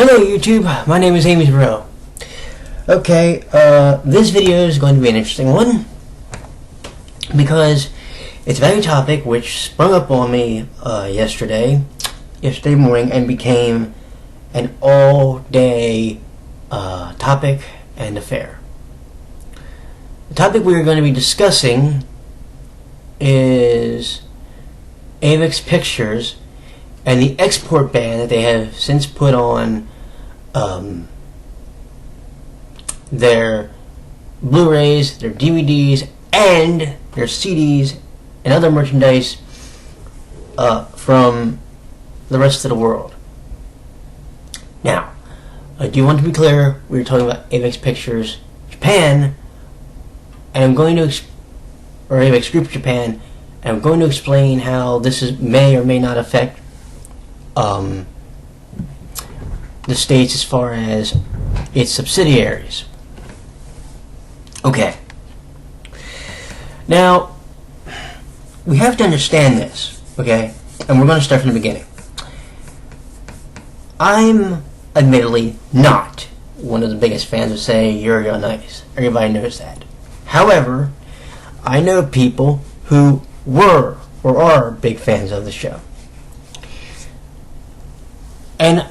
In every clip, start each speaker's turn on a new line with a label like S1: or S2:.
S1: Hello YouTube, my name is Amy Bro. Okay, this video is going to be an interesting one because it's a very topic which sprung up on me yesterday morning and became an all-day topic and affair. The topic we are going to be discussing is Avex Pictures and the export ban that they have since put on their Blu-rays, their DVDs, and their CDs and other merchandise from the rest of the world. Now, I do want to be clear, we're talking about Avex Pictures Japan, and I'm going to, or Avex Group Japan, and I'm going to explain how this may or may not affect the states as far as its subsidiaries. Okay. Now, we have to understand this, okay? And we're going to start from the beginning. I'm admittedly not one of the biggest fans of, say, Yuri on Ice. Everybody knows that. However, I know people who were or are big fans of the show. And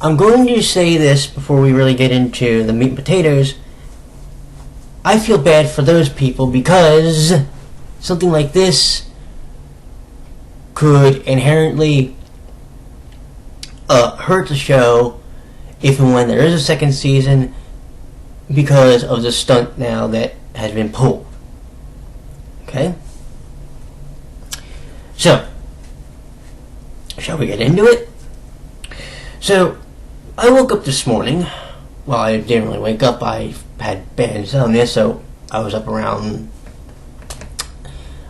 S1: I'm going to say this before we really get into the meat and potatoes. I feel bad for those people because something like this could inherently hurt the show if and when there is a second season because of the stunt now that has been pulled. Okay? So, shall we get into it? So, I woke up this morning. Well, I didn't really wake up. I had bad insomnia, so I was up around,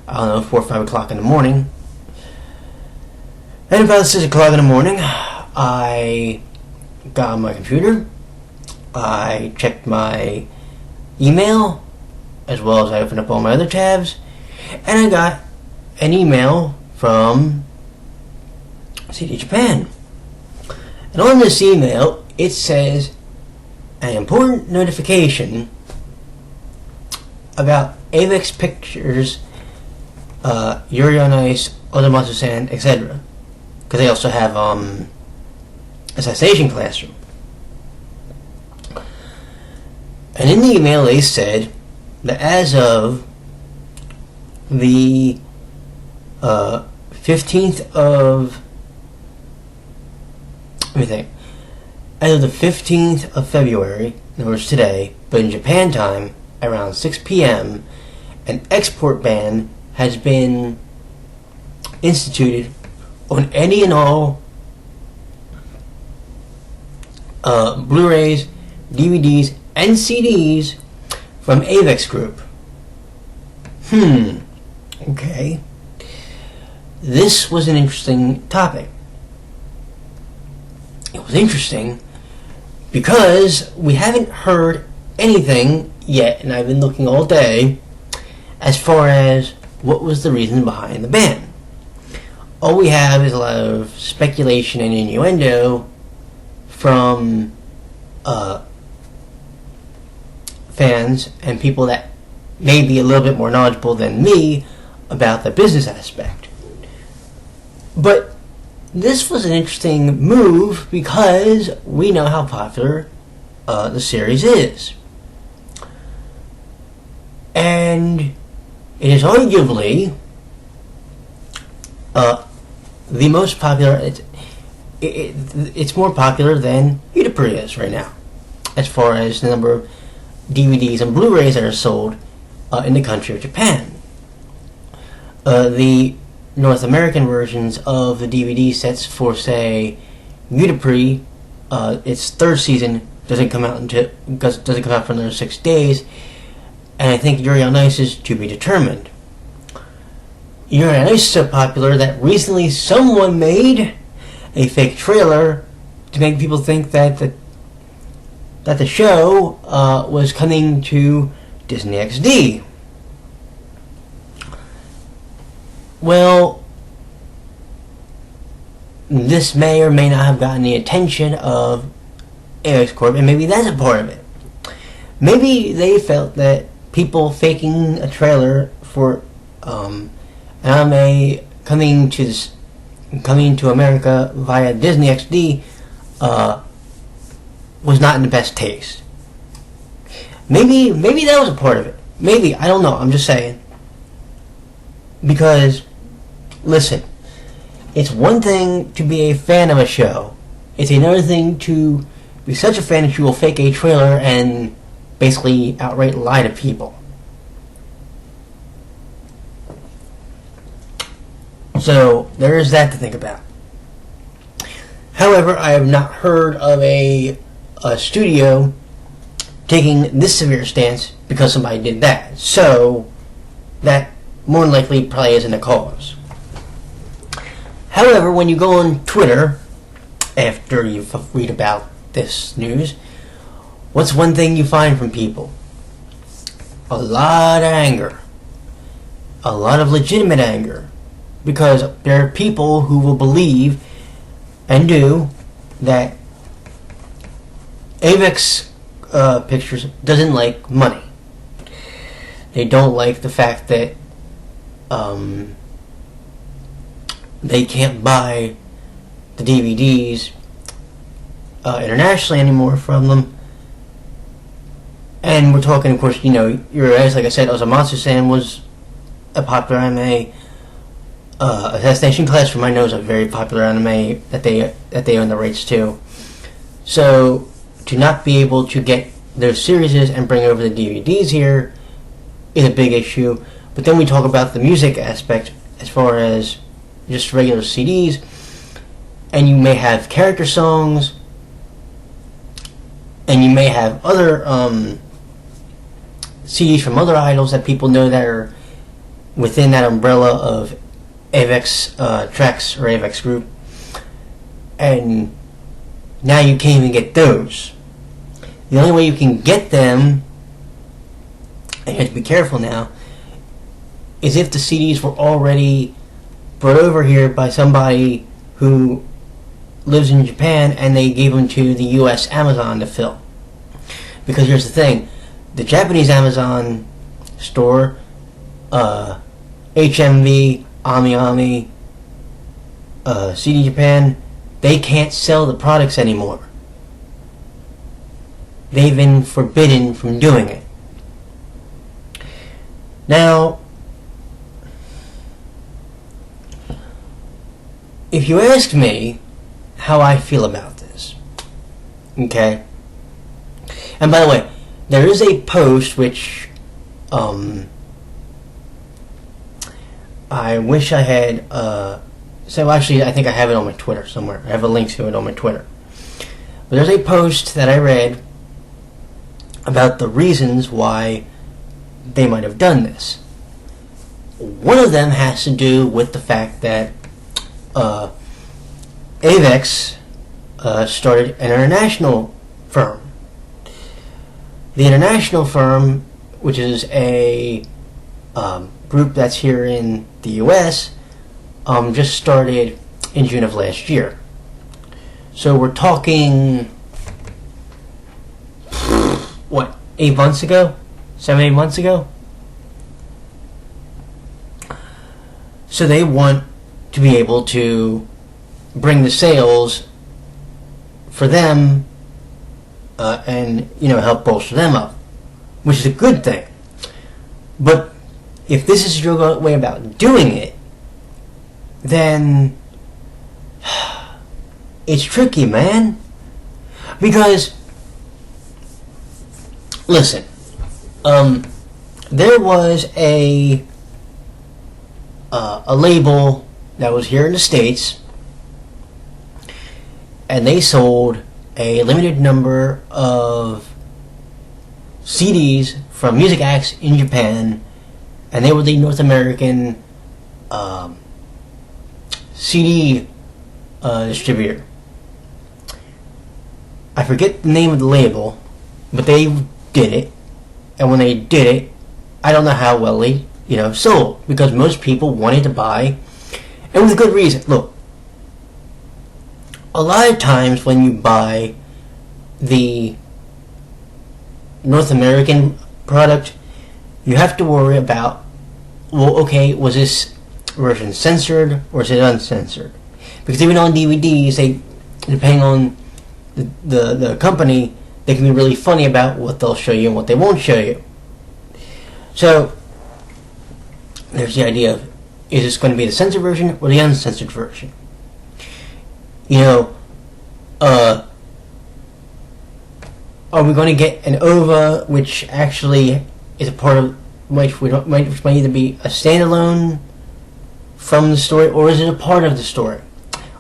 S1: 4 or 5 o'clock in the morning. And about 6 o'clock in the morning, I got on my computer. I checked my email, as well as I opened up all my other tabs. And I got an email from CD Japan. And on this email, it says an important notification about Avex Pictures, Yuri on Ice, Osomatsu-San, etc. Because they also have Assassination Classroom. And in the email, they said that as of the 15th of as of the 15th of February, in other words today, but in Japan time, around 6 p.m., an export ban has been instituted on any and all Blu-rays, DVDs, and CDs from Avex Group. Okay. This was an interesting topic. It was interesting because we haven't heard anything yet, and I've been looking all day as far as what was the reason behind the ban. All we have is a lot of speculation and innuendo from fans and people that may be a little bit more knowledgeable than me about the business aspect. But this was an interesting move because we know how popular the series is. And it is arguably the most popular. It's more popular than UtaPri is right now, as far as the number of DVDs and Blu-rays that are sold in the country of Japan. The North American versions of the DVD sets for, say, UtaPri, its third season doesn't come out for another 6 days, and I think Yuri on Ice is to be determined. Yuri on Ice is so popular that recently someone made a fake trailer to make people think that the show was coming to Disney XD. Well, this may or may not have gotten the attention of Avex Corp, and maybe that's a part of it. Maybe they felt that people faking a trailer for anime coming to America via Disney XD was not in the best taste. Maybe that was a part of it. Maybe, I don't know. I'm just saying. Because, listen, it's one thing to be a fan of a show. It's another thing to be such a fan that you will fake a trailer and basically outright lie to people. So, there is that to think about. However, I have not heard of a studio taking this severe stance because somebody did that. So, that more than likely probably isn't a cause. However, when you go on Twitter, after you read about this news, what's one thing you find from people? A lot of anger. A lot of legitimate anger. Because there are people who will believe and do that Avex Pictures doesn't like money. They don't like the fact that they can't buy the DVDs internationally anymore from them. And we're talking, of course, Yuri, like I said, Osomatsu-San was a popular anime. Assassination Class, from I know, is a very popular anime that they own the rights to. So, to not be able to get those series and bring over the DVDs here is a big issue. But then we talk about the music aspect as far as just regular CDs, and you may have character songs, and you may have other CDs from other idols that people know that are within that umbrella of Avex Tracks or Avex Group, and now you can't even get those. The only way you can get them, and you have to be careful now, is if the CDs were already brought over here by somebody who lives in Japan and they gave them to the US Amazon to fill. Because here's the thing, the Japanese Amazon store, HMV, AmiAmi, CD Japan, they can't sell the products anymore. They've been forbidden from doing it. Now, if you ask me how I feel about this, okay? And by the way, there is a post which I wish I had, so actually I think I have it on my Twitter somewhere. I have a link to it on my Twitter. But there's a post that I read about the reasons why they might have done this. One of them has to do with the fact that Avex started an international firm. The international firm, which is a group that's here in the US, just started in June of last year. So we're talking, what, 8 months ago? 7-8 months ago? So they want to be able to bring the sales for them and, help bolster them up, which is a good thing. But if this is your way about doing it, then it's tricky, man. Because, listen, there was a label that was here in the States, and they sold a limited number of CDs from music acts in Japan, and they were the North American CD distributor. I forget the name of the label, but they did it, and when they did it, I don't know how well they, sold, because most people wanted to buy, and with good reason. Look, a lot of times when you buy the North American product, you have to worry about, well, okay, was this version censored or is it uncensored? Because even on DVDs, they, depending on the company, they can be really funny about what they'll show you and what they won't show you. So there's the idea of, is this going to be the censored version or the uncensored version? You know, are we going to get an OVA which actually is a part of, which might either be a standalone from the story, or is it a part of the story?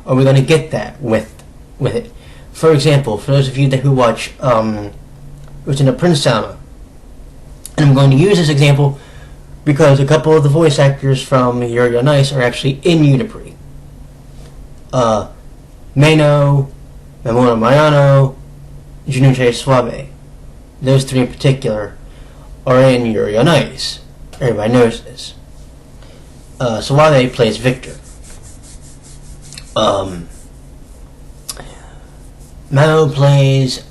S1: Are we going to get that with it? For example, for those of you who watch Lieutenant Prince Sama, and I'm going to use this example because a couple of the voice actors from Yuri on Ice are actually in UtaPri. Meino, Mamoru Mayano, Junichi Suabe. Those three in particular are in Yuri on Ice. Everybody knows this. Suabe plays Victor. Mao plays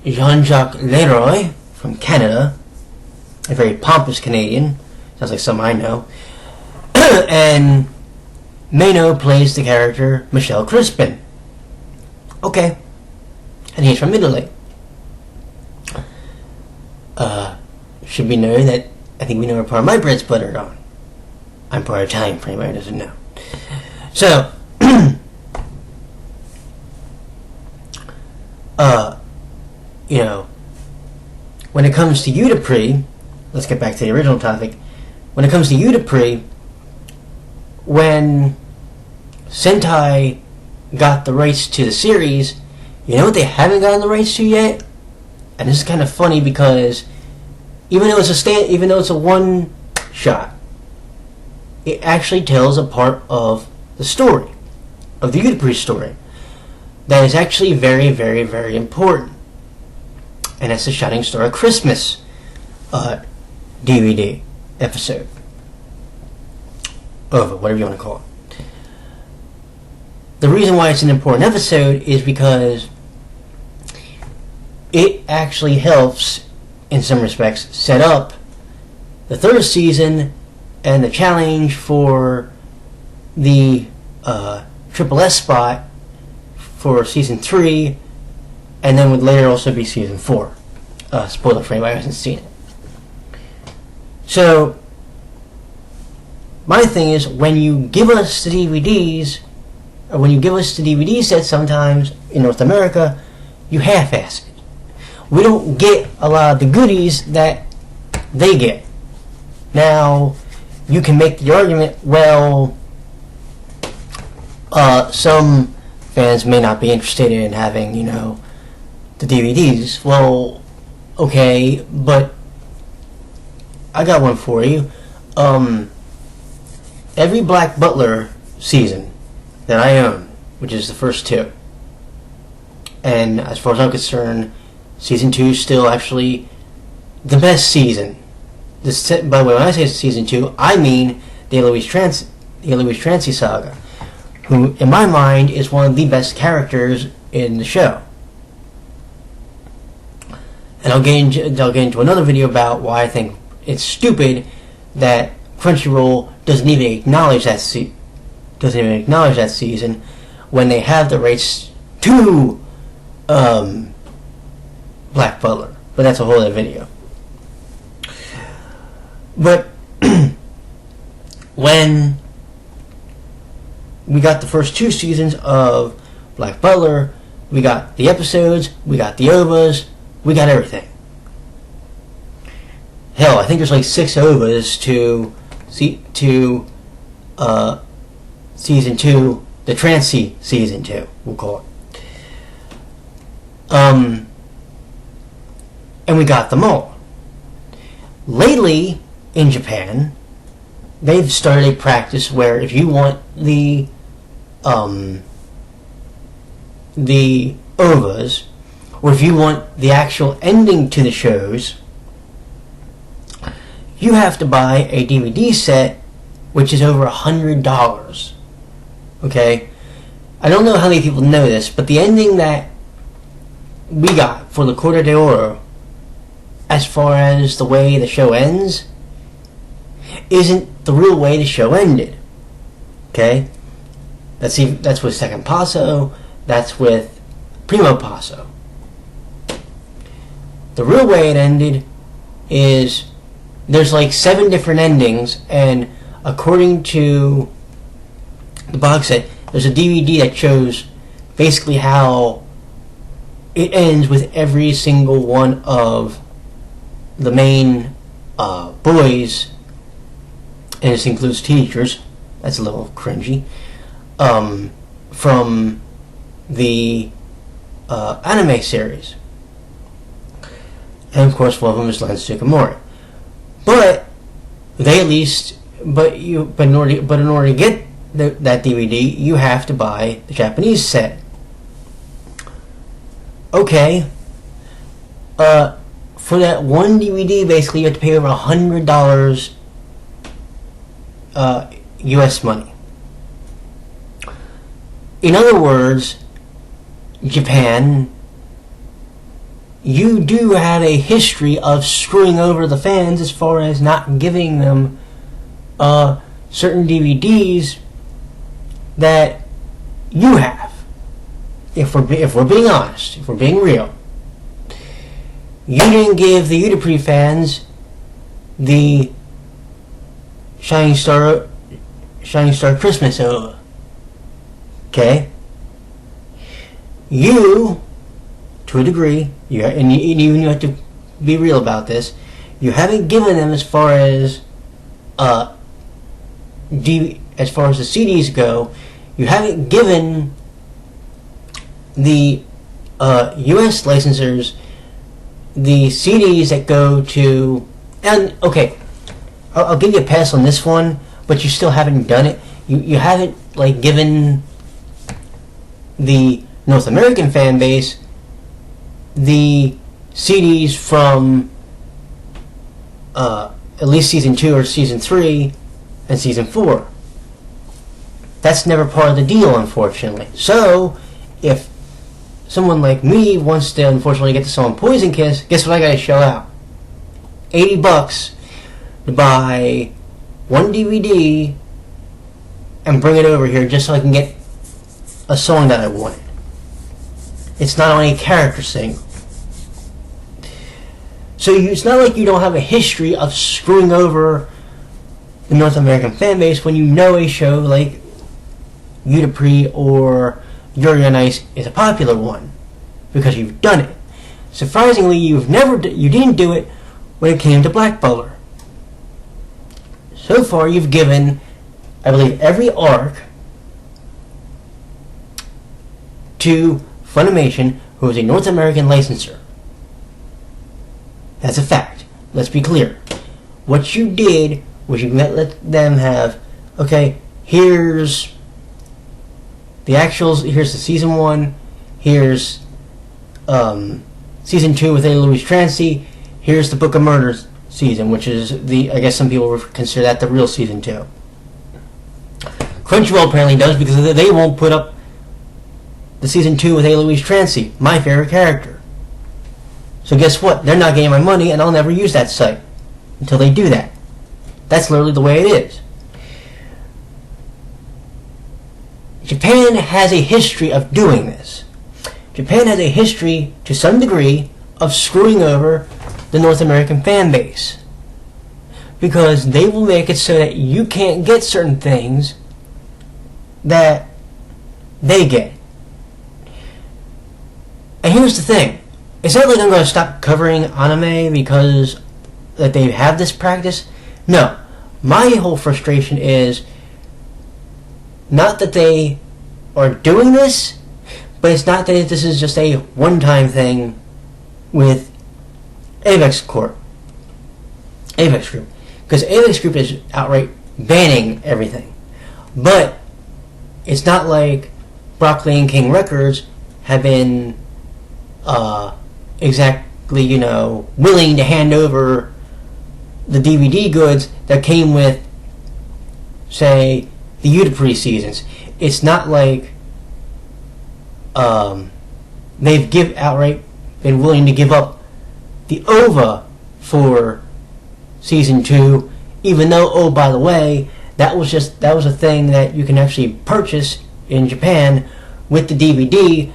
S1: Jean-Jacques Leroy from Canada, a very pompous Canadian. Sounds like something I know. And Meino plays the character Michel Crispin. Okay. And he's from Italy. Should be known that I think we know where part of my bread's buttered on. I'm part Italian, for anybody who doesn't know. So, you know, when it comes to UtaPri, let's get back to the original topic. When it comes to UtaPri, when Sentai got the rights to the series, you know what they haven't gotten the rights to yet? And this is kind of funny because even though it's a one shot, it actually tells a part of the story, of the UtaPri story, that is actually very, very, very important. And that's the Shining Star Christmas DVD episode. OVA, whatever you want to call it. The reason why it's an important episode is because it actually helps, in some respects, set up the third season and the challenge for the Triple S spot for season 3, and then would later also be season 4. Spoiler for anybody who hasn't seen it. So, my thing is, when you give us the DVDs, or when you give us the DVD sets sometimes in North America, you half-ass it. We don't get a lot of the goodies that they get. Now, you can make the argument, well, some fans may not be interested in having, you know, the DVDs. Well, okay, but I got one for you. Every Black Butler season that I own, which is the first 2, and as far as I'm concerned, season 2 is still actually the best season. By the way, when I say season 2, I mean the Eloise Trancy saga, who, in my mind, is one of the best characters in the show. And I'll get into another video about why I think it's stupid that Crunchyroll doesn't even acknowledge that season when they have the rights to Black Butler. But that's a whole other video. But when we got the first 2 seasons of Black Butler, we got the episodes, we got the OVAs, we got everything. Hell, I think there's like 6 OVAs to season 2, the Trancy season 2, we'll call it. And we got them all. Lately, in Japan, they've started a practice where if you want the OVAs, or if you want the actual ending to the shows, you have to buy a DVD set, which is over $100. Okay? I don't know how many people know this, but the ending that we got for La Corda de Oro, as far as the way the show ends, isn't the real way the show ended. Okay? That's with Second Paso, that's with Primo Paso. The real way it ended is there's like 7 different endings, and according to the box set, there's a DVD that shows basically how it ends with every single one of the main boys, and this includes teachers. That's a little cringy. From the anime series, and of course one of them is Lance Tsukamori. But they at least, but in order to get that DVD, you have to buy the Japanese set. Okay. For that one DVD, basically you have to pay over $100 US money. In other words, Japan, you do have a history of screwing over the fans as far as not giving them certain DVDs that you have. If we're being honest, if we're being real, you didn't give the UtaPri fans the Shining Star Christmas OVA. Okay? You, to a degree, and you have to be real about this, you haven't given them as far as the CDs go, you haven't given the US licensors the CDs that go to, and okay, I'll give you a pass on this one, but you still haven't done it. You haven't like given the North American fan base the CDs from at least season 2 or season 3 and season 4. That's never part of the deal, unfortunately. So if someone like me wants to unfortunately get to someone Poison Kiss, guess what I gotta shell out? $80 to buy one DVD and bring it over here just so I can get a song that I wanted. It's not on a character single. So it's not like you don't have a history of screwing over the North American fan base when you know a show like UtaPri or Yuri on Ice is a popular one, because you've done it. Surprisingly, you didn't do it when it came to Black Bowler. So far, you've given, I believe, every arc to Funimation, who is a North American licensor. That's a fact. Let's be clear. What you did was you let them have, okay, here's the actuals, here's the season 1, here's season 2 with A. Louis Trancy, here's the Book of Murders season, which is I guess some people would consider that the real season 2. Crunchyroll apparently does, because they won't put up the season 2 with A. Louis Trancy, my favorite character. So guess what? They're not getting my money, and I'll never use that site until they do that. That's literally the way it is. Japan has a history of doing this. Japan has a history, to some degree, of screwing over the North American fan base. Because they will make it so that you can't get certain things that they get. And here's the thing. It's not like I'm going to stop covering anime because that they have this practice. No. My whole frustration is not that they are doing this, but it's not that this is just a one-time thing with Avex Corp. Avex Group. Because Avex Group is outright banning everything. But it's not like Broccoli and King Records have been exactly, willing to hand over the DVD goods that came with, say, the UtaPri seasons. It's not like they've outright been willing to give up the OVA for season 2, even though, oh, by the way, that was a thing that you can actually purchase in Japan with the DVD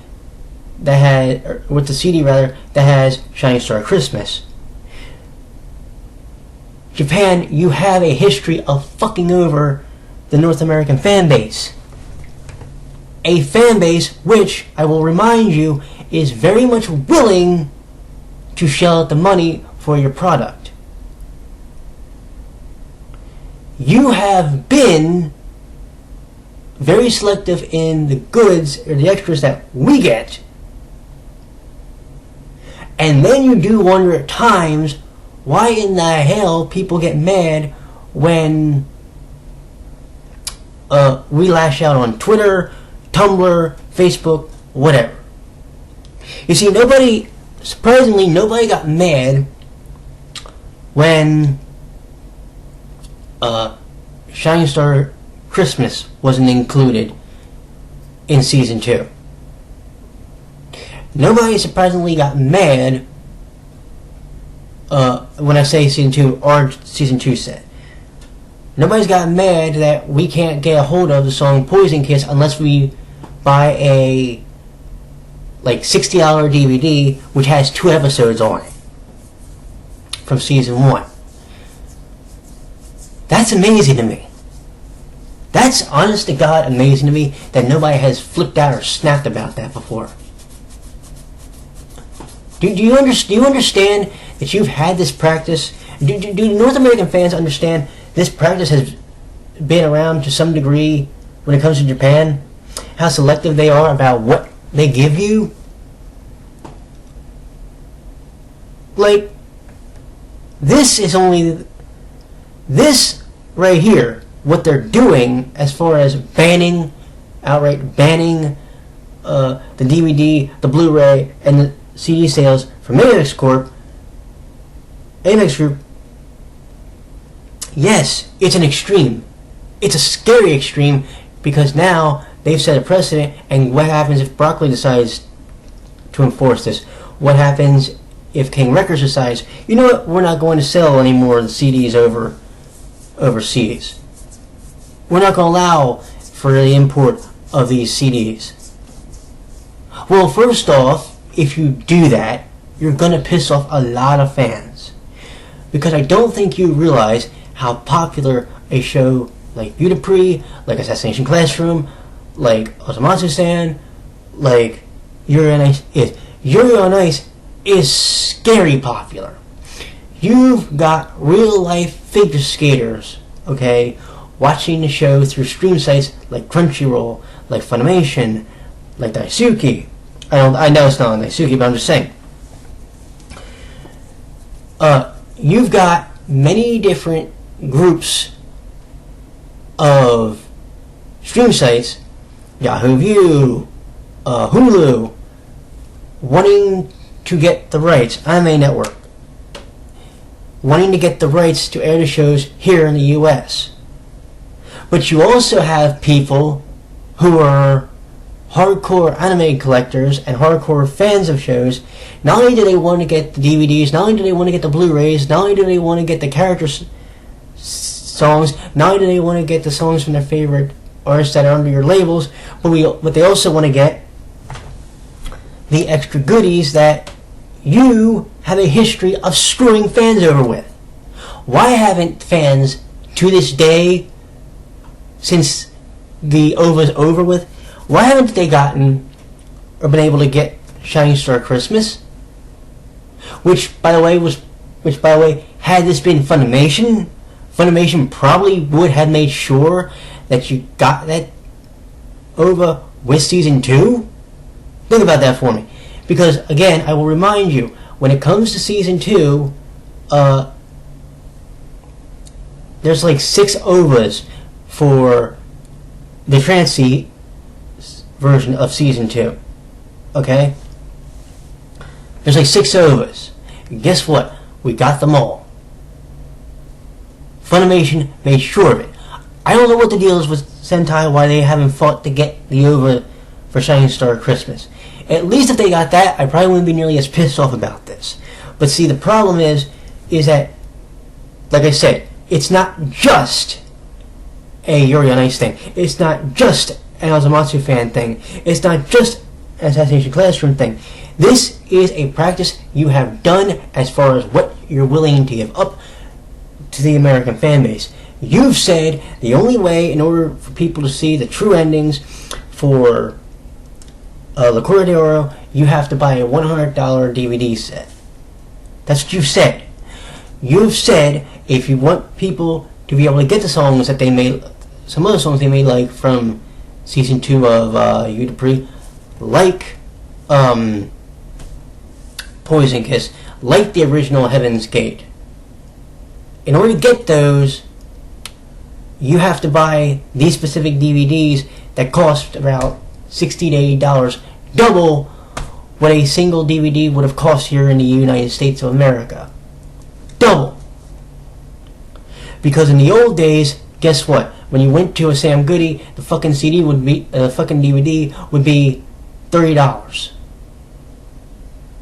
S1: that had, or with the CD rather, that has Shining Star Christmas. Japan, you have a history of fucking over the North American fan base. A fan base which, I will remind you, is very much willing to shell out the money for your product. You have been very selective in the goods or the extras that we get. And then you do wonder at times why in the hell people get mad when we lash out on Twitter, Tumblr, Facebook, whatever. You see, surprisingly, nobody got mad when Shining Star Christmas wasn't included in season 2. Nobody surprisingly got mad when I say season 2, our season 2 set. Nobody's got mad that we can't get a hold of the song Poison Kiss unless we buy a like $60 DVD which has 2 episodes on it from season 1. That's amazing to me. That's honest to God amazing to me that nobody has flipped out or snapped about that before. Do you understand that you've had this practice? Do North American fans understand this practice has been around to some degree when it comes to Japan? How selective they are about what they give you? Like, this right here, what they're doing as far as outright banning the DVD, the Blu-ray, and the CD sales from Avex Corp, Avex Group, yes, it's an extreme. It's a scary extreme because now they've set a precedent, and what happens if Broccoli decides to enforce this? What happens if King Records decides, you know what, we're not going to sell any more of the CDs overseas. We're not going to allow for the import of these CDs. Well, first off, if you do that, you're going to piss off a lot of fans. Because I don't think you realize how popular a show like UtaPri, like Assassination Classroom, like Osomatsu-San, like Yuri on Ice is. Yuri on Ice is scary popular. You've got real life figure skaters, okay, watching the show through stream sites like Crunchyroll, like Funimation, like Daisuke. I know it's not on Daisuke, but I'm just saying. You've got many different groups of stream sites, Yahoo View, Hulu, wanting to get the rights, Anime Network, wanting to get the rights to air the shows here in the US. But you also have people who are hardcore anime collectors and hardcore fans of shows. Not only do they want to get the DVDs, not only do they want to get the Blu-rays, not only do they want to get the characters' songs, not only do they want to get the songs from their favorite artists that are under your labels, but they also want to get the extra goodies that you have a history of screwing fans over with. Why haven't fans, to this day, since the OVA's over with, why haven't they gotten or been able to get Shining Star Christmas? Which, by the way, had this been Funimation, Funimation probably would have made sure that you got that OVA with season 2. Think about that for me. Because, again, I will remind you, when it comes to season 2, there's like 6 OVAs for the Transy version of season 2. Okay? There's like 6 OVAs. Guess what? We got them all. Funimation made sure of it. I don't know what the deal is with Sentai, why they haven't fought to get the OVA for Shining Star Christmas. At least if they got that, I probably wouldn't be nearly as pissed off about this. But see, the problem is that, like I said, it's not just a Yuri on Ice thing. It's not just an Osomatsu-Fan thing. It's not just an Assassination Classroom thing. This is a practice you have done as far as what you're willing to give up to the American fan base. You've said the only way, in order for people to see the true endings for La Corda, you have to buy a $100 DVD set. That's what you've said. You've said if you want people to be able to get the songs that they made, some other songs they made, like from season 2 of UtaPri, like Poison Kiss, like the original Heaven's Gate. In order to get those, you have to buy these specific DVDs that cost about $60 to $80, double what a single DVD would have cost here in the United States of America. Double. Because in the old days, guess what? When you went to a Sam Goody, the fucking CD would be, fucking DVD would be $30.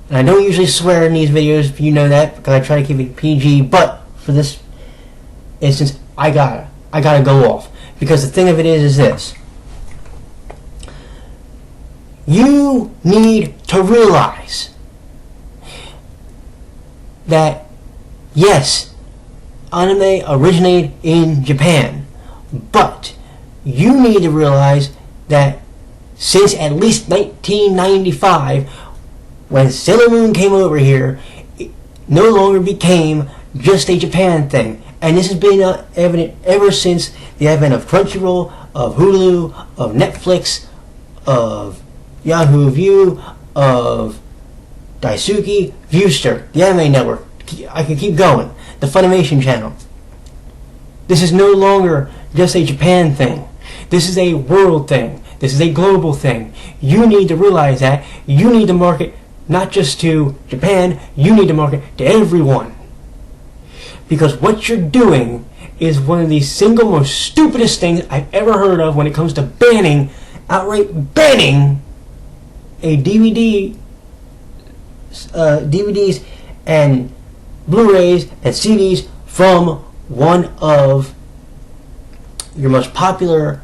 S1: And I don't usually swear in these videos, you know that, because I try to keep it PG, but for this instance, I gotta go off. Because the thing of it is this. You need to realize that, yes, anime originated in Japan, but you need to realize that since at least 1995, when Sailor Moon came over here, it no longer became just a Japan thing. And this has been evident ever since the advent of Crunchyroll, of Hulu, of Netflix, of Yahoo View, of Daisuke, Viewster, the Anime Network. I could keep going. The Funimation channel. This is no longer just a Japan thing. This is a world thing. This is a global thing. You need to realize that. You need to market not just to Japan, you need to market to everyone. Because what you're doing is one of the single most stupidest things I've ever heard of when it comes to banning, outright banning, a DVDs and Blu-rays and CDs from one of your most popular,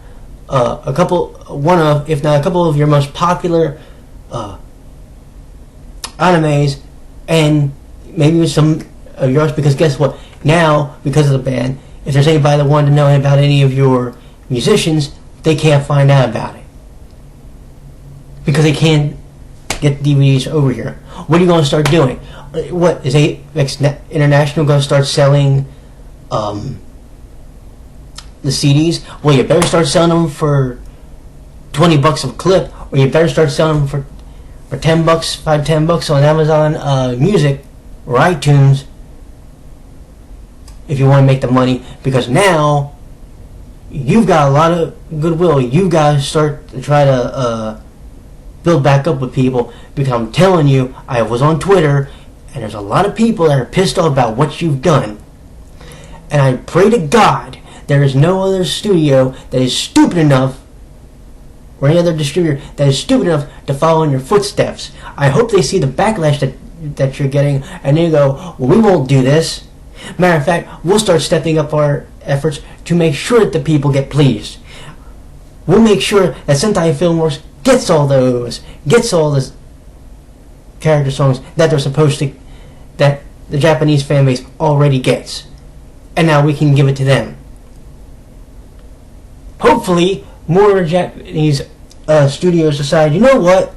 S1: if not a couple of your most popular animes, and maybe some of yours, because guess what? Now, because of the ban, if there's anybody that wanted to know about any of your musicians, they can't find out about it. Because they can't get DVDs over here. What are you going to start doing? What, is Avex International going to start selling the CDs? Well, you better start selling them for $20 a clip, or you better start selling them for $10, $5-10 on Amazon Music or iTunes if you want to make the money, because now you've got a lot of goodwill. You've got to start to try to build back up with people, because I'm telling you, I was on Twitter and there's a lot of people that are pissed off about what you've done, and I pray to God there is no other studio that is stupid enough, or any other distributor that is stupid enough to follow in your footsteps. I hope they see the backlash that you're getting, and they go, well, we won't do this. Matter of fact, we'll start stepping up our efforts to make sure that the people get pleased. We'll make sure that Sentai Filmworks gets all the character songs that they're supposed to, that the Japanese fan base already gets. And now we can give it to them. Hopefully, more Japanese studios decide, you know what?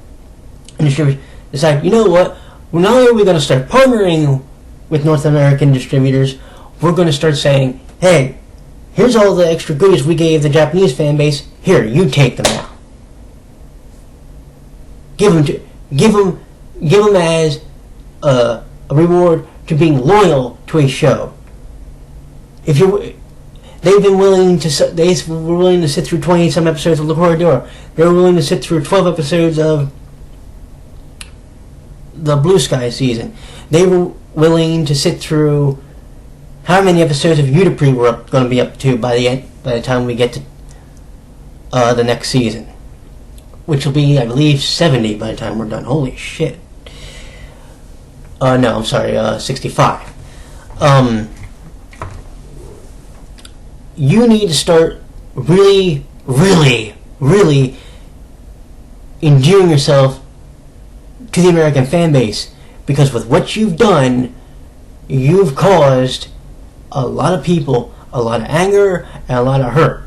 S1: And distributors decide, you know what? Well, not only are we going to start partnering with North American distributors, we're going to start saying, hey, here's all the extra goodies we gave the Japanese fan base. Here, you take them now. Give them as a reward to being loyal to a show. If you, they were willing to sit through 20 some episodes of La Corda. They were willing to sit through 12 episodes of the Blue Sky season. They were willing to sit through how many episodes of UtaPri we're going to be up to by the time we get to the next season. which will be, I believe, 70 by the time we're done. Holy shit. No, I'm sorry, 65. You need to start really, really, really endearing yourself to the American fan base, because with what you've done, you've caused a lot of people a lot of anger and a lot of hurt.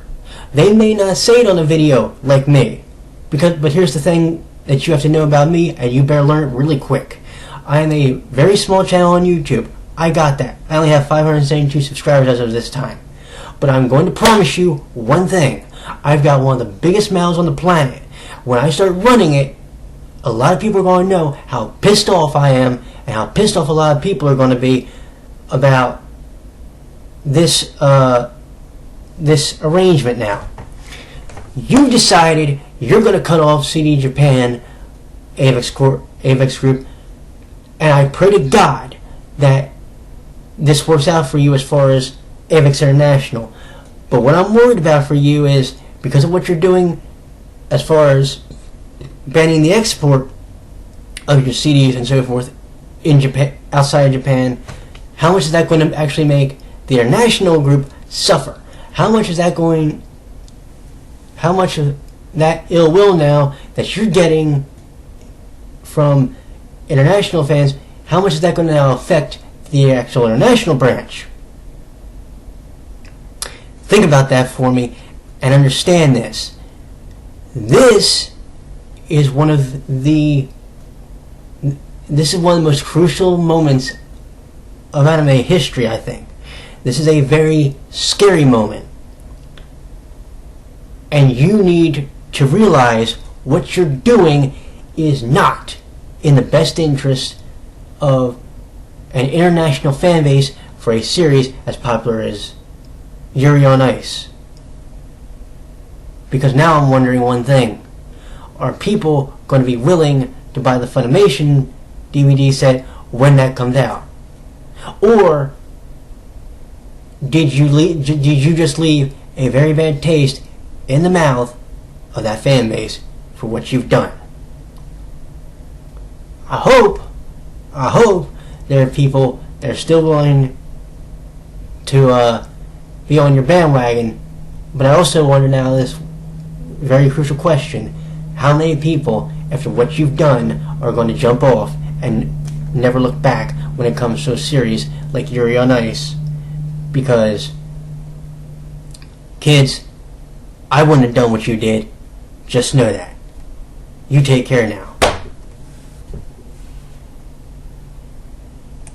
S1: They may not say it on a video like me, but here's the thing that you have to know about me, and you better learn it really quick. I am a very small channel on YouTube. I got that. I only have 572 subscribers as of this time. But I'm going to promise you one thing. I've got one of the biggest mouths on the planet. When I start running it, a lot of people are going to know how pissed off I am, and how pissed off a lot of people are going to be about this this arrangement now. You decided you're going to cut off CD Japan, Avex Group, and I pray to God that this works out for you as far as Avex International. But what I'm worried about for you is, because of what you're doing as far as banning the export of your CDs and so forth in Japan, outside of Japan, how much is that going to actually make the international group suffer? How much of that ill will now that you're getting from international fans, how much is that going to now affect the actual international branch? Think about that for me and understand this. This is one of the most crucial moments of anime history, I think. This is a very scary moment. And you need to realize what you're doing is not in the best interest of an international fan base for a series as popular as Yuri on Ice. Because now I'm wondering one thing. Are people going to be willing to buy the Funimation DVD set when that comes out? Or did you just leave a very bad taste in the mouth of that fan base for what you've done? I hope there are people that are still willing to be on your bandwagon, but I also wonder now this very crucial question: how many people, after what you've done, are going to jump off and never look back when it comes to a series like Yuri on Ice? Because, kids, I wouldn't have done what you did. Just know that. You take care now.